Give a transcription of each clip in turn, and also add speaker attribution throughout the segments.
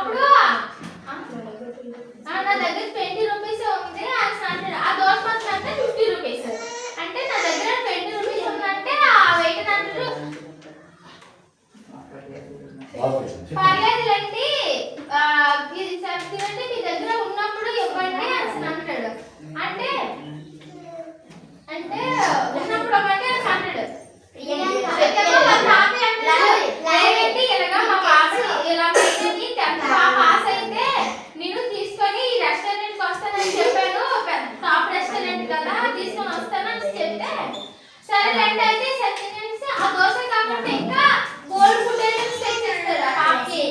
Speaker 1: అప్పుడు నా దగ్గర 20 రూపీస్ ఉంది అని అంటాడు. ఆ దోశ మాత్రం అంటే 50 రూపీస్. అంటే నా దగ్గర 20 రూపీస్ ఉందంటే ఆ వెయిట్ అంటారు పర్లేదులేండి ఇది తినండి మీ దగ్గర ఉన్నప్పుడు ఇవ్వండి అని అంటాడు. అంటే అంటే ఉన్నప్పుడు ఇవ్వండి అని అంటాడు. మా పాప ఇలా పాస్ అయితే నేను తీసుకొని ఈ రెస్టారెంట్కి వస్తానని చెప్పాను. టాప్ రెస్టారెంట్ కదా తీసుకొని వస్తానని చెప్తే సరేలేండి అయితే సత్యనేసి ఆ దోశ కాకుండా ఇంకా గోల్డ్ ఫుడ్ ఐటమ్స్ తెచ్చేస్తాడు ఆ పాపకి.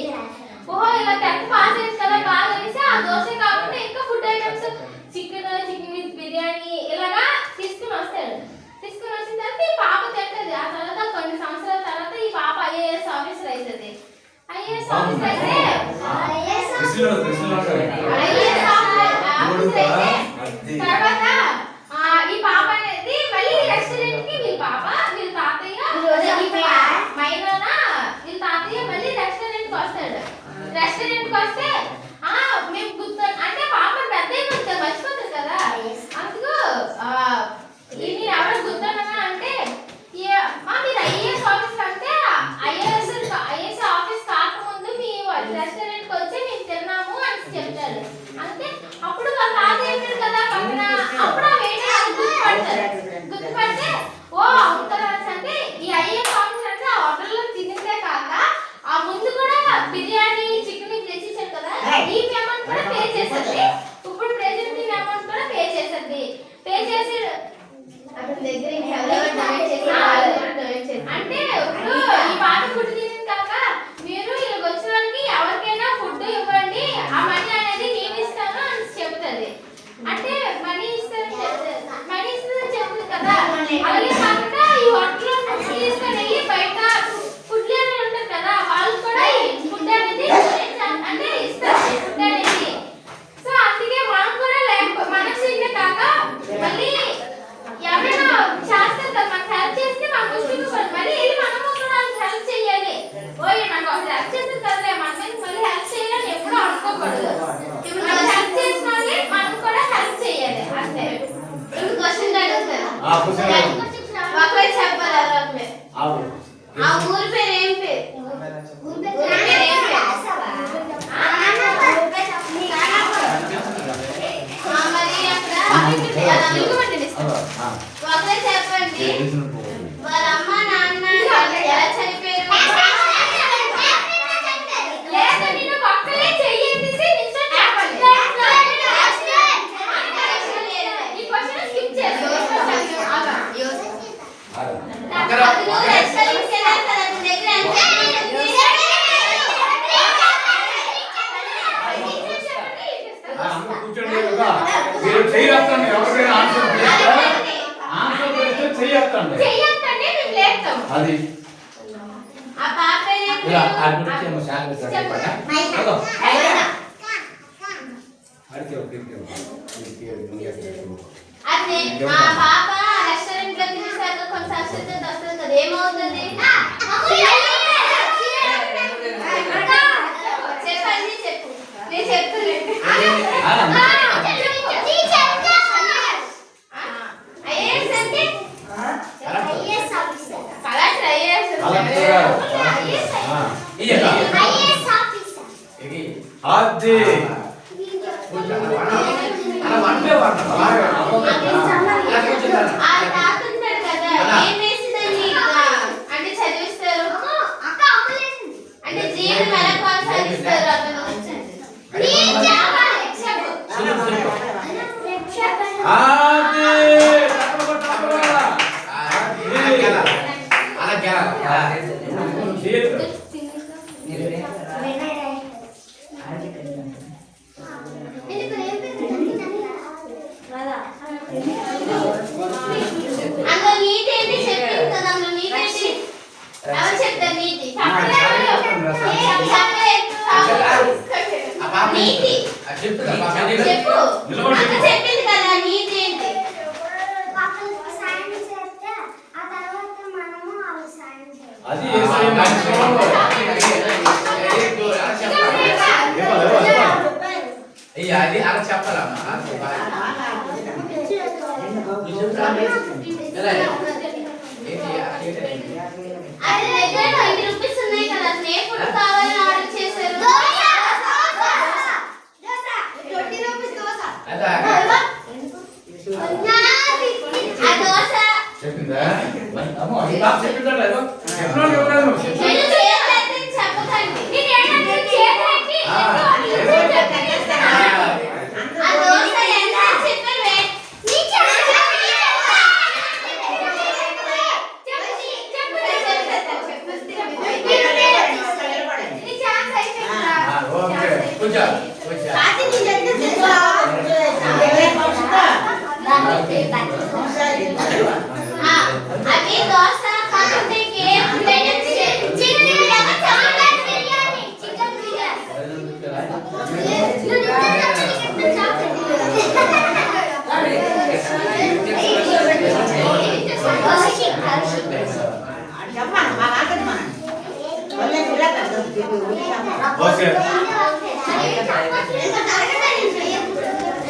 Speaker 1: ఓహో ఇలా 10th పాస్ అయింది కదా బాగా అనేసి ఆ దోశ కాకుండా ఇంకా food items chicken with biryani ఇలాగా తీసుకుని వస్తాడు. తీసుకుని వచ్చిన తర్వాత ఈ పాప తింటది. ఆ తర్వాత కొన్ని సంవత్సరాల తర్వాత ఈ పాప ఐఏఎస్ ఆఫీసర్ అవుతుంది. ఐఏఎస్ ఆఫీసర్ అయితే తర్వాత ఈ పాప అనేది మళ్ళీ రెస్టారెంట్ కి వీళ్ళ తాతయ్య మైనా వీళ్ళ తాతయ్య మళ్ళీ రెస్టారెంట్ కి వస్తాడు. రెస్టారెంట్ కి వస్తే మేము గుర్తు అంటే పాప పెద్ద ఉంటుంది మర్చిపోతుంది కదా. అందుకు నేను ఎవరో గుర్తున్నానా అంటే మీరు ఐఏఎస్ ఆఫీసర్ అంటే ఐఏఎస్ ఆఫీస్ కాకముందు మీ రెస్టారెంట్ కి వచ్చి మేము తిన్నాము అని చెప్తారు. అంటే అప్పుడు వాళ్ళ తాతయ్య ఉంటాడు కదా పక్కన. అప్పుడు ఆ వెయిటర్ గుర్తుపడితే ఓ అవుతారా అంటే ఈ ఐఏఎస్ ఆఫీసర్ అంటే ఆ హోటల్లో తినిందే కాక ఆ ముందు కూడా బిర్యానీ చికెన్ తెచ్చిచ్చారు కదా ఈ అమౌంట్ కూడా పే చేసేది. ఇప్పుడు ప్రెజెంట్ ఈ అమౌంట్ కూడా పే చేసేది. పే చేసి అంటే ఇప్పుడు ఈ పాట ఫుడ్ తినింది కాక మీరు ఇలాగ వచ్చిన వాళ్ళకి ఎవరికైనా ఫుడ్ ఇవ్వండి ఆ మనీ అనేది నేను ఇస్తాను అని చెప్తుంది. అంటే మనీ ఇస్తానని చెప్తుంది కదా. అలాగే కాకుండా ఈ హోటల్లో ఫుడ్ తీసుకొని వెళ్ళి బయట ఫుడ్ లేని ఉంటారు కదా వాళ్ళు కూడా ఫుడ్ అనేది అంటే ఇస్తారు ఫుడ్ అనేది. సో అందుకే మనం కూడా మనసు ఇంటే కాక మళ్ళీ ఎవరైనా చేస్తారు కదా మనకు హెల్ప్ చేస్తే మన ముష్టికి మళ్ళీ వెళ్ళి మనము కూడా హెల్ప్ చేయాలి. ఓయ్ నాకు అసలు హెల్ప్ చేస్తారు కదలే మన మీద మళ్ళీ హెల్ప్ చేయాలని ఎప్పుడూ అనుకోకూడదు. ఇప్పుడు మనం హెల్ప్ చేసిన వాళ్ళని మనం కూడా హెల్ప్ చేయాలి అంతే. ఇప్పుడు క్వశ్చన్ అడుగుతారు ఒకవేళ చెప్పాలి అలాగే ఆ ఊరి పేరు ఏం పేరు? ఒకరే చెప్పండి వాళ్ళ అమ్మ నాన్న ఎలా చనిపోయారు? లేదా నేను ఒక్కరే చెయ్యండి ఈ క్వశ్చన్ స్కిప్ చేస్తాను. పాప రెస్టారెంట్ లో తినేసాక కొన్ని సంవత్సరాలు వస్తుంది కదా ఏమవుతుంది? చెప్పండి చెప్పు నేను చెప్తాను. అంటే చదివిస్తారు అంటే జీవితం ఎలా కొనసాగిస్తారు చెప్పింది కదా నీతి ఏంటి? అది
Speaker 2: అది అలా చెప్పాలమ్మా
Speaker 1: అది దగ్గర 5 రూపాయస్ ఉన్నాయి కదా ఏ ఫుడ్ కావాలని ఆర్డర్ చేశారు దోస 20 రూపాయస్ దోస
Speaker 2: అదా
Speaker 1: ఆ దోస
Speaker 2: చెప్పిందా అమ్మో ఈ బాబు చెప్పిందా లేదు చెప్పను ఎవరైనా
Speaker 1: నేను చేయాలంటే చెప్పకండి నేను ఏంటంటే చేయాలంటే ఆ దోస ఎంత చెప్పవే నీ అవి దోస కాకుంటే cake chicken biryani chicken
Speaker 2: okay